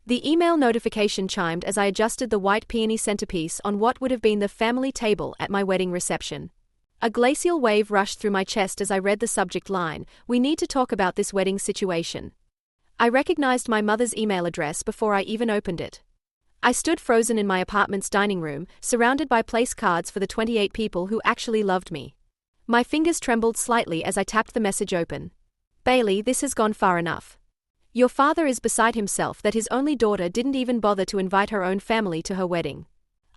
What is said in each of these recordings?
The email notification chimed as I adjusted the white peony centerpiece on what would have been the family table at my wedding reception. A glacial wave rushed through my chest as I read the subject line, "We need to talk about this wedding situation." I recognized my mother's email address before I even opened it. I stood frozen in my apartment's dining room, surrounded by place cards for the 28 people who actually loved me. My fingers trembled slightly as I tapped the message open. "Bailey, this has gone far enough. Your father is beside himself that his only daughter didn't even bother to invite her own family to her wedding.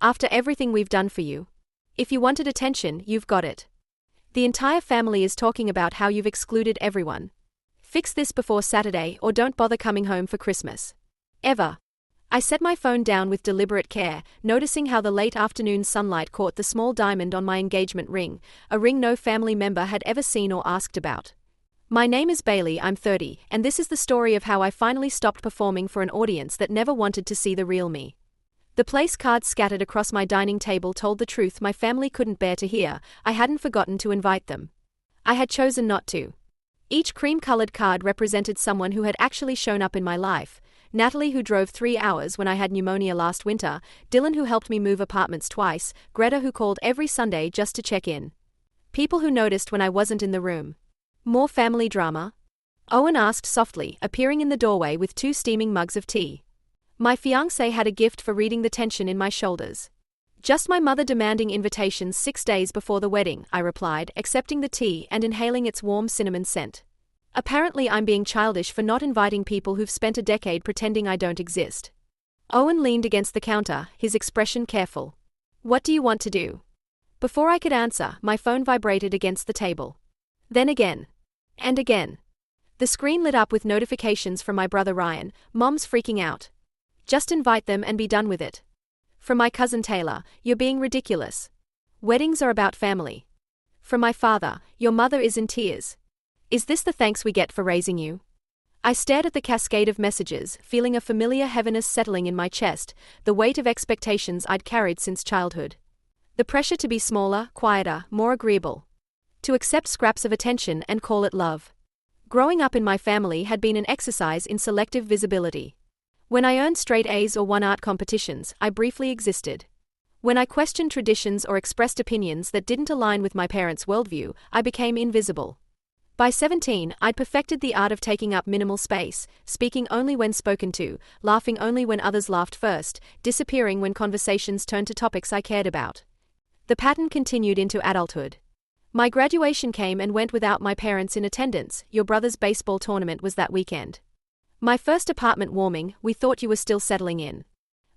After everything we've done for you. If you wanted attention, you've got it. The entire family is talking about how you've excluded everyone. Fix this before Saturday or don't bother coming home for Christmas. Ever." I set my phone down with deliberate care, noticing how the late afternoon sunlight caught the small diamond on my engagement ring, a ring no family member had ever seen or asked about. "My name is Bailey, I'm 30, and this is the story of how I finally stopped performing for an audience that never wanted to see the real me." The place cards scattered across my dining table told the truth my family couldn't bear to hear. I hadn't forgotten to invite them. I had chosen not to. Each cream-colored card represented someone who had actually shown up in my life. Natalie, who drove 3 hours when I had pneumonia last winter, Dylan, who helped me move apartments twice, Greta, who called every Sunday just to check in. People who noticed when I wasn't in the room. More family drama? Owen asked softly, appearing in the doorway with 2 steaming mugs of tea. My fiancé had a gift for reading the tension in my shoulders. "Just my mother demanding invitations 6 days before the wedding," I replied, accepting the tea and inhaling its warm cinnamon scent. "Apparently I'm being childish for not inviting people who've spent a decade pretending I don't exist." Owen leaned against the counter, his expression careful. "What do you want to do?" Before I could answer, my phone vibrated against the table. Then again. And again. The screen lit up with notifications from my brother Ryan. "Mom's freaking out. Just invite them and be done with it." From my cousin Taylor, "You're being ridiculous. Weddings are about family." From my father, "Your mother is in tears. Is this the thanks we get for raising you?" I stared at the cascade of messages, feeling a familiar heaviness settling in my chest, the weight of expectations I'd carried since childhood. The pressure to be smaller, quieter, more agreeable. To accept scraps of attention and call it love. Growing up in my family had been an exercise in selective visibility. When I earned straight A's or won art competitions, I briefly existed. When I questioned traditions or expressed opinions that didn't align with my parents' worldview, I became invisible. By 17, I'd perfected the art of taking up minimal space, speaking only when spoken to, laughing only when others laughed first, disappearing when conversations turned to topics I cared about. The pattern continued into adulthood. My graduation came and went without my parents in attendance. Your brother's baseball tournament was that weekend. My first apartment warming, we thought you were still settling in.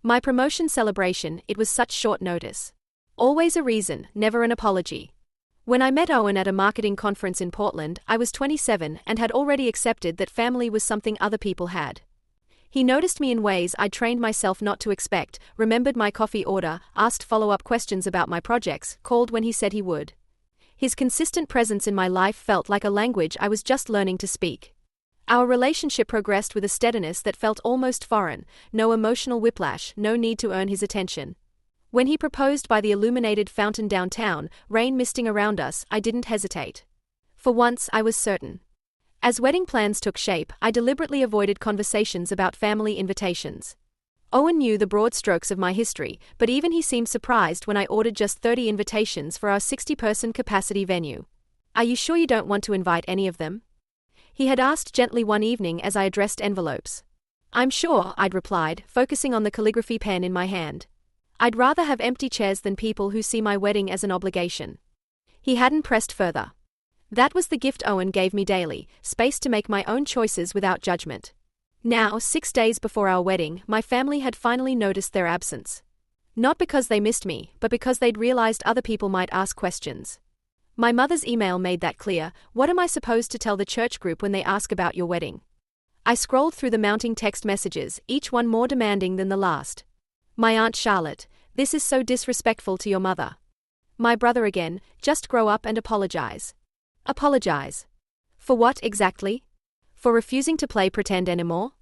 My promotion celebration, it was such short notice. Always a reason, never an apology. When I met Owen at a marketing conference in Portland, I was 27 and had already accepted that family was something other people had. He noticed me in ways I'd trained myself not to expect, remembered my coffee order, asked follow-up questions about my projects, called when he said he would. His consistent presence in my life felt like a language I was just learning to speak. Our relationship progressed with a steadiness that felt almost foreign, no emotional whiplash, no need to earn his attention. When he proposed by the illuminated fountain downtown, rain misting around us, I didn't hesitate. For once, I was certain. As wedding plans took shape, I deliberately avoided conversations about family invitations. Owen knew the broad strokes of my history, but even he seemed surprised when I ordered just 30 invitations for our 60-person capacity venue. "Are you sure you don't want to invite any of them?" He had asked gently one evening as I addressed envelopes. "I'm sure," I'd replied, focusing on the calligraphy pen in my hand. "I'd rather have empty chairs than people who see my wedding as an obligation." He hadn't pressed further. That was the gift Owen gave me daily, space to make my own choices without judgment. Now, 6 days before our wedding, my family had finally noticed their absence. Not because they missed me, but because they'd realized other people might ask questions. My mother's email made that clear. "What am I supposed to tell the church group when they ask about your wedding?" I scrolled through the mounting text messages, each one more demanding than the last. "My Aunt Charlotte, this is so disrespectful to your mother." My brother again, "Just grow up and apologize." Apologize. For what exactly? For refusing to play pretend anymore?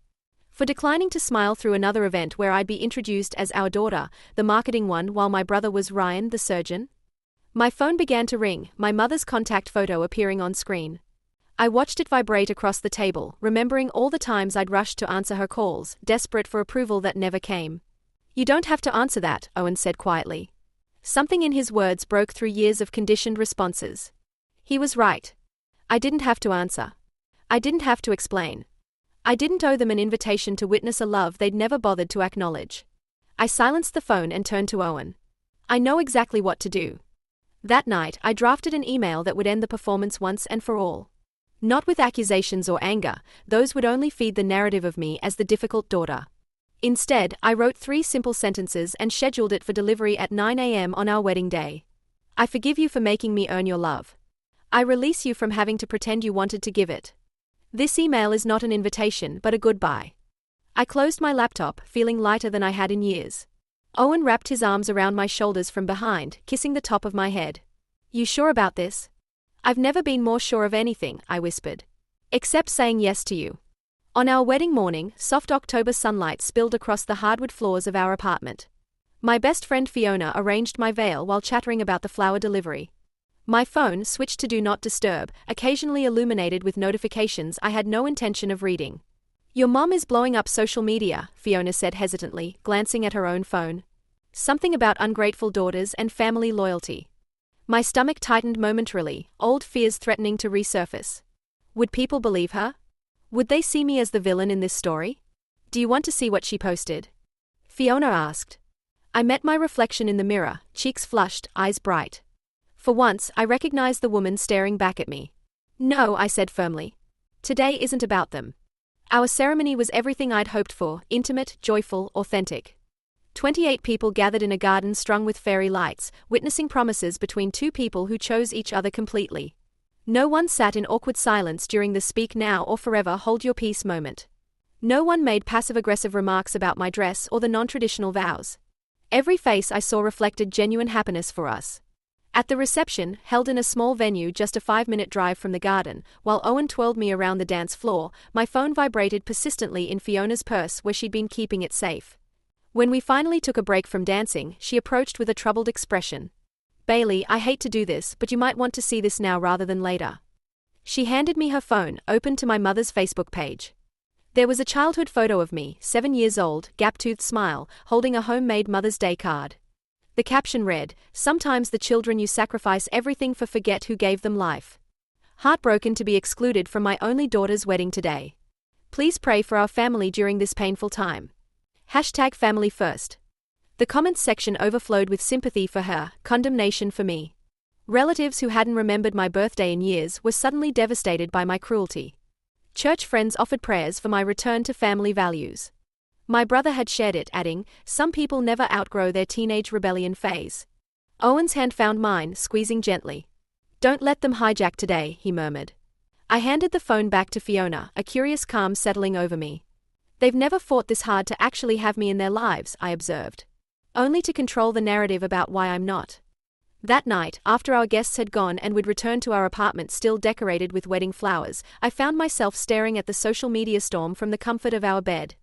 For declining to smile through another event where I'd be introduced as our daughter, the marketing one, while my brother was Ryan, the surgeon? My phone began to ring, my mother's contact photo appearing on screen. I watched it vibrate across the table, remembering all the times I'd rushed to answer her calls, desperate for approval that never came. "You don't have to answer that," Owen said quietly. Something in his words broke through years of conditioned responses. He was right. I didn't have to answer. I didn't have to explain. I didn't owe them an invitation to witness a love they'd never bothered to acknowledge. I silenced the phone and turned to Owen. I know exactly what to do. That night, I drafted an email that would end the performance once and for all. Not with accusations or anger, those would only feed the narrative of me as the difficult daughter. Instead, I wrote 3 simple sentences and scheduled it for delivery at 9 a.m. on our wedding day. I forgive you for making me earn your love. I release you from having to pretend you wanted to give it. This email is not an invitation but a goodbye. I closed my laptop, feeling lighter than I had in years. Owen wrapped his arms around my shoulders from behind, kissing the top of my head. "You sure about this?" "I've never been more sure of anything," I whispered. "Except saying yes to you." On our wedding morning, soft October sunlight spilled across the hardwood floors of our apartment. My best friend Fiona arranged my veil while chattering about the flower delivery. My phone, switched to Do Not Disturb, occasionally illuminated with notifications I had no intention of reading. "Your mom is blowing up social media," Fiona said hesitantly, glancing at her own phone. "Something about ungrateful daughters and family loyalty." My stomach tightened momentarily, old fears threatening to resurface. Would people believe her? Would they see me as the villain in this story? "Do you want to see what she posted?" Fiona asked. I met my reflection in the mirror, cheeks flushed, eyes bright. For once, I recognized the woman staring back at me. "No," I said firmly. "Today isn't about them." Our ceremony was everything I'd hoped for, intimate, joyful, authentic. 28 people gathered in a garden strung with fairy lights, witnessing promises between 2 people who chose each other completely. No one sat in awkward silence during the speak now or forever hold your peace moment. No one made passive-aggressive remarks about my dress or the non-traditional vows. Every face I saw reflected genuine happiness for us. At the reception, held in a small venue just a 5-minute drive from the garden, while Owen twirled me around the dance floor, my phone vibrated persistently in Fiona's purse where she'd been keeping it safe. When we finally took a break from dancing, she approached with a troubled expression. "Bailey, I hate to do this, but you might want to see this now rather than later." She handed me her phone, open to my mother's Facebook page. There was a childhood photo of me, 7 years old, gap-toothed smile, holding a homemade Mother's Day card. The caption read, "Sometimes the children you sacrifice everything for forget who gave them life. Heartbroken to be excluded from my only daughter's wedding today. Please pray for our family during this painful time. #family first." The comments section overflowed with sympathy for her, condemnation for me. Relatives who hadn't remembered my birthday in years were suddenly devastated by my cruelty. Church friends offered prayers for my return to family values. My brother had shared it, adding, "Some people never outgrow their teenage rebellion phase." Owen's hand found mine, squeezing gently. "Don't let them hijack today," he murmured. I handed the phone back to Fiona, a curious calm settling over me. "They've never fought this hard to actually have me in their lives," I observed. "Only to control the narrative about why I'm not." That night, after our guests had gone and we'd returned to our apartment still decorated with wedding flowers, I found myself staring at the social media storm from the comfort of our bed.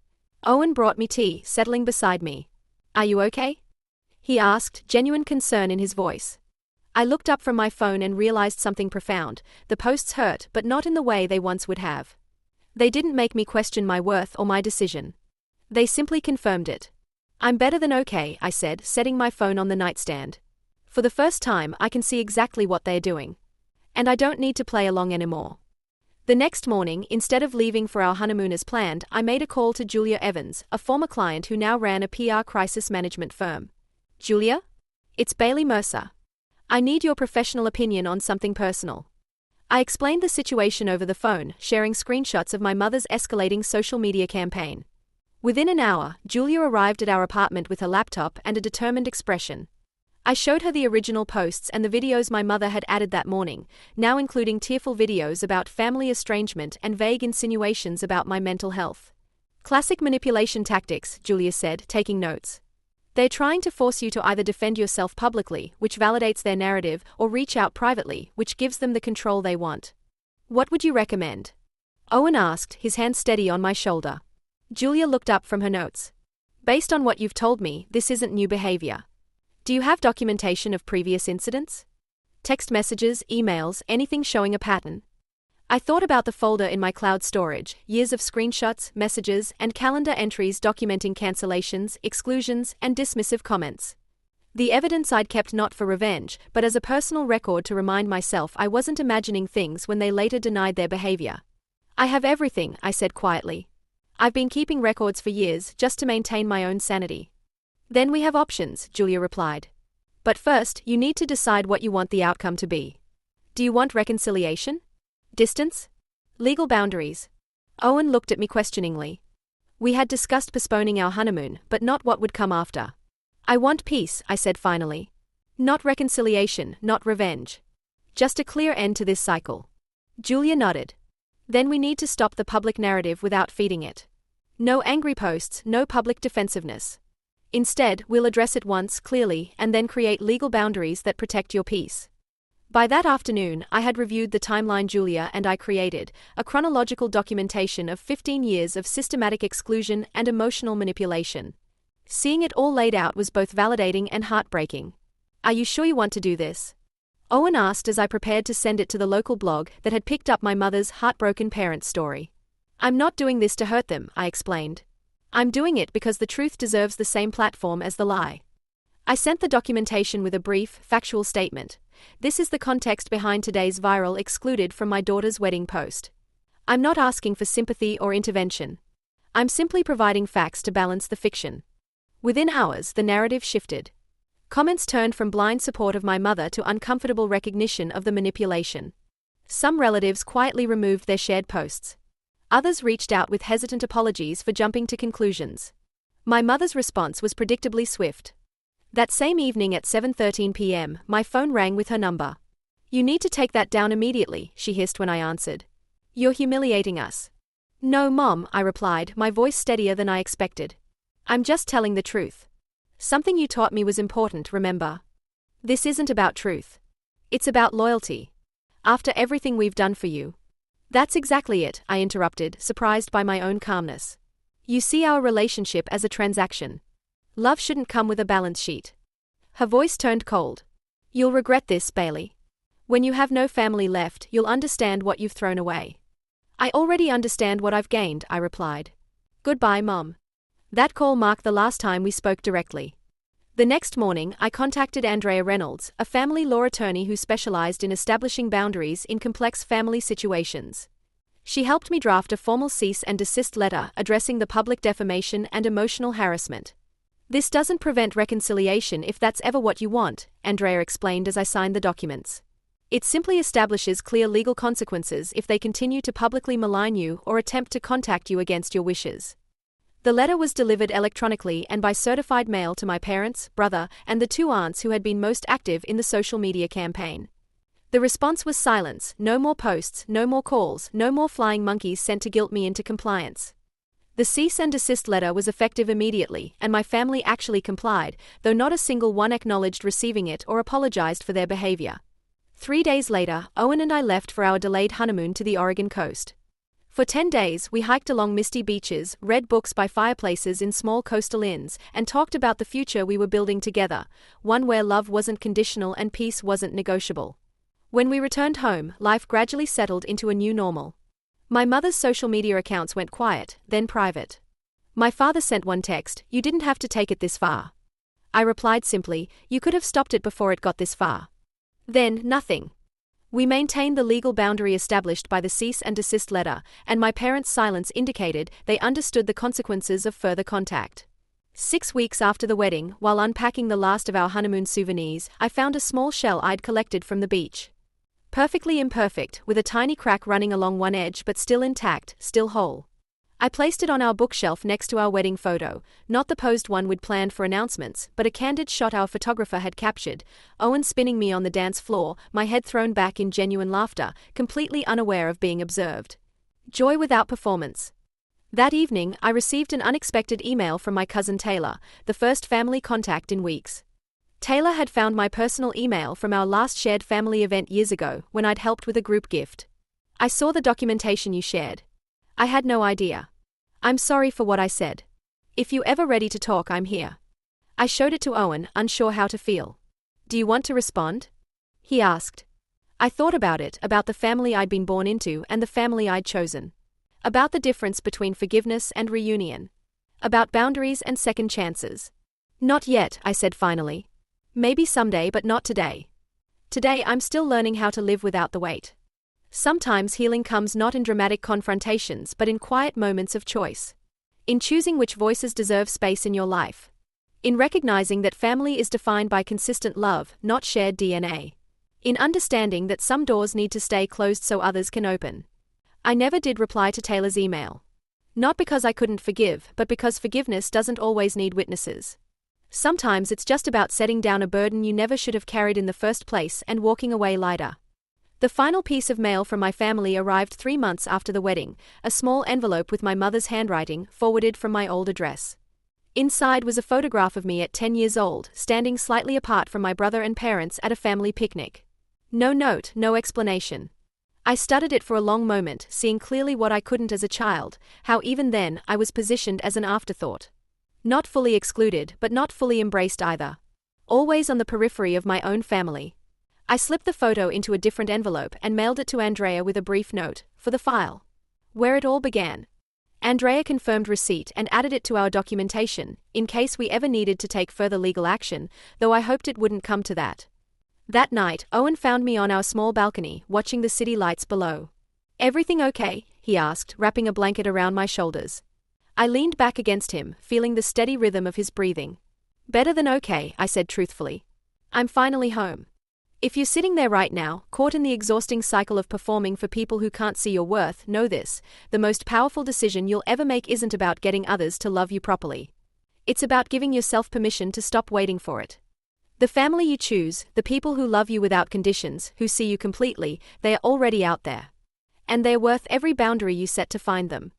Owen brought me tea, settling beside me. "Are you okay?" he asked, genuine concern in his voice. I looked up from my phone and realized something profound. The posts hurt, but not in the way they once would have. They didn't make me question my worth or my decision. They simply confirmed it. "I'm better than okay," I said, setting my phone on the nightstand. "For the first time, I can see exactly what they're doing. And I don't need to play along anymore." The next morning, instead of leaving for our honeymoon as planned, I made a call to Julia Evans, a former client who now ran a PR crisis management firm. "Julia? It's Bailey Mercer. I need your professional opinion on something personal." I explained the situation over the phone, sharing screenshots of my mother's escalating social media campaign. Within an hour, Julia arrived at our apartment with her laptop and a determined expression. I showed her the original posts and the videos my mother had added that morning, now including tearful videos about family estrangement and vague insinuations about my mental health. "Classic manipulation tactics," Julia said, taking notes. "They're trying to force you to either defend yourself publicly, which validates their narrative, or reach out privately, which gives them the control they want. What would you recommend?" Owen asked, his hand steady on my shoulder. Julia looked up from her notes. "Based on what you've told me, this isn't new behavior. Do you have documentation of previous incidents? Text messages, emails, anything showing a pattern?" I thought about the folder in my cloud storage, years of screenshots, messages, and calendar entries documenting cancellations, exclusions, and dismissive comments. The evidence I'd kept not for revenge, but as a personal record to remind myself I wasn't imagining things when they later denied their behavior. I have everything, I said quietly. I've been keeping records for years just to maintain my own sanity. Then we have options, Julia replied. But first, you need to decide what you want the outcome to be. Do you want reconciliation? Distance? Legal boundaries? Owen looked at me questioningly. We had discussed postponing our honeymoon, but not what would come after. I want peace, I said finally. Not reconciliation, not revenge. Just a clear end to this cycle. Julia nodded. Then we need to stop the public narrative without feeding it. No angry posts, no public defensiveness. Instead, we'll address it once, clearly, and then create legal boundaries that protect your peace. By that afternoon, I had reviewed the timeline Julia and I created, a chronological documentation of 15 years of systematic exclusion and emotional manipulation. Seeing it all laid out was both validating and heartbreaking. Are you sure you want to do this? Owen asked as I prepared to send it to the local blog that had picked up my mother's heartbroken parents' story. I'm not doing this to hurt them, I explained. I'm doing it because the truth deserves the same platform as the lie. I sent the documentation with a brief, factual statement. This is the context behind today's viral excluded from my daughter's wedding post. I'm not asking for sympathy or intervention. I'm simply providing facts to balance the fiction. Within hours, the narrative shifted. Comments turned from blind support of my mother to uncomfortable recognition of the manipulation. Some relatives quietly removed their shared posts. Others reached out with hesitant apologies for jumping to conclusions. My mother's response was predictably swift. That same evening at 7:13 p.m., my phone rang with her number. You need to take that down immediately, she hissed when I answered. You're humiliating us. No, Mom, I replied, my voice steadier than I expected. I'm just telling the truth. Something you taught me was important, remember? This isn't about truth. It's about loyalty. After everything we've done for you. That's exactly it, I interrupted, surprised by my own calmness. You see our relationship as a transaction. Love shouldn't come with a balance sheet. Her voice turned cold. You'll regret this, Bailey. When you have no family left, you'll understand what you've thrown away. I already understand what I've gained, I replied. Goodbye, Mom. That call marked the last time we spoke directly. The next morning, I contacted Andrea Reynolds, a family law attorney who specialized in establishing boundaries in complex family situations. She helped me draft a formal cease and desist letter addressing the public defamation and emotional harassment. This doesn't prevent reconciliation if that's ever what you want, Andrea explained as I signed the documents. It simply establishes clear legal consequences if they continue to publicly malign you or attempt to contact you against your wishes. The letter was delivered electronically and by certified mail to my parents, brother, and the two aunts who had been most active in the social media campaign. The response was silence, no more posts, no more calls, no more flying monkeys sent to guilt me into compliance. The cease and desist letter was effective immediately, and my family actually complied, though not a single one acknowledged receiving it or apologized for their behavior. 3 days later, Owen and I left for our delayed honeymoon to the Oregon coast. For 10 days, we hiked along misty beaches, read books by fireplaces in small coastal inns, and talked about the future we were building together, one where love wasn't conditional and peace wasn't negotiable. When we returned home, life gradually settled into a new normal. My mother's social media accounts went quiet, then private. My father sent one text, "You didn't have to take it this far." I replied simply, "You could have stopped it before it got this far." Then, nothing. We maintained the legal boundary established by the cease and desist letter, and my parents' silence indicated they understood the consequences of further contact. 6 weeks after the wedding, while unpacking the last of our honeymoon souvenirs, I found a small shell I'd collected from the beach. Perfectly imperfect, with a tiny crack running along one edge but still intact, still whole. I placed it on our bookshelf next to our wedding photo, not the posed one we'd planned for announcements, but a candid shot our photographer had captured, Owen spinning me on the dance floor, my head thrown back in genuine laughter, completely unaware of being observed. Joy without performance. That evening, I received an unexpected email from my cousin Taylor, the first family contact in weeks. Taylor had found my personal email from our last shared family event years ago, when I'd helped with a group gift. "I saw the documentation you shared. I had no idea. I'm sorry for what I said. If you ever ready to talk, I'm here." I showed it to Owen, unsure how to feel. "Do you want to respond?" he asked. I thought about it, about the family I'd been born into and the family I'd chosen. About the difference between forgiveness and reunion. About boundaries and second chances. Not yet, I said finally. Maybe someday, but not today. Today I'm still learning how to live without the weight. Sometimes healing comes not in dramatic confrontations but in quiet moments of choice. In choosing which voices deserve space in your life. In recognizing that family is defined by consistent love, not shared DNA. In understanding that some doors need to stay closed so others can open. I never did reply to Taylor's email. Not because I couldn't forgive, but because forgiveness doesn't always need witnesses. Sometimes it's just about setting down a burden you never should have carried in the first place and walking away lighter. The final piece of mail from my family arrived 3 months after the wedding, a small envelope with my mother's handwriting, forwarded from my old address. Inside was a photograph of me at 10 years old, standing slightly apart from my brother and parents at a family picnic. No note, no explanation. I studied it for a long moment, seeing clearly what I couldn't as a child, how even then I was positioned as an afterthought. Not fully excluded, but not fully embraced either. Always on the periphery of my own family. I slipped the photo into a different envelope and mailed it to Andrea with a brief note, for the file. Where it all began. Andrea confirmed receipt and added it to our documentation, in case we ever needed to take further legal action, though I hoped it wouldn't come to that. That night, Owen found me on our small balcony, watching the city lights below. "Everything okay?" he asked, wrapping a blanket around my shoulders. I leaned back against him, feeling the steady rhythm of his breathing. "Better than okay," I said truthfully. "I'm finally home." If you're sitting there right now, caught in the exhausting cycle of performing for people who can't see your worth, know this: the most powerful decision you'll ever make isn't about getting others to love you properly. It's about giving yourself permission to stop waiting for it. The family you choose, the people who love you without conditions, who see you completely, they are already out there. And they're worth every boundary you set to find them.